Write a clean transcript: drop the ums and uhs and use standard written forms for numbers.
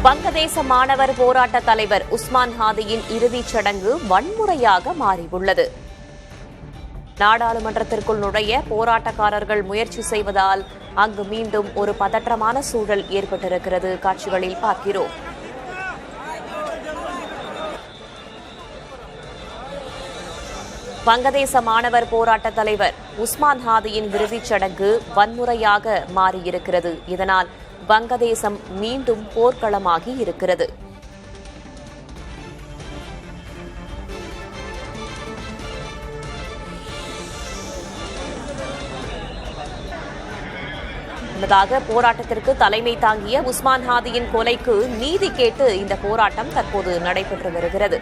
வங்கதேச மாணவர் போராட்ட தலைவர் உஸ்மான் ஹாதியின் இறுதிச் சடங்கு வன்முறையாக மாறியுள்ளது. நாடாளுமன்றத்திற்குள் நுழைய போராட்டக்காரர்கள் முயற்சி செய்வதால் அங்கு மீண்டும் ஒரு பதற்றமான சூழல் ஏற்பட்டிருக்கிறது. காட்சிகளில் பார்க்கிறோம். வங்கதேச மாணவர் போராட்ட தலைவர் உஸ்மான் ஹாதியின் இறுதிச் சடங்கு வன்முறையாக மாறியிருக்கிறது. இதனால் வங்கதேசம் மீண்டும் போர்க்களமாகி இருக்கிறது. முன்னதாக போராட்டத்திற்கு தலைமை தாங்கிய உஸ்மான் ஹாதியின் கொலைக்கு நீதி கேட்டு இந்த போராட்டம் தற்போது நடைபெற்று வருகிறது.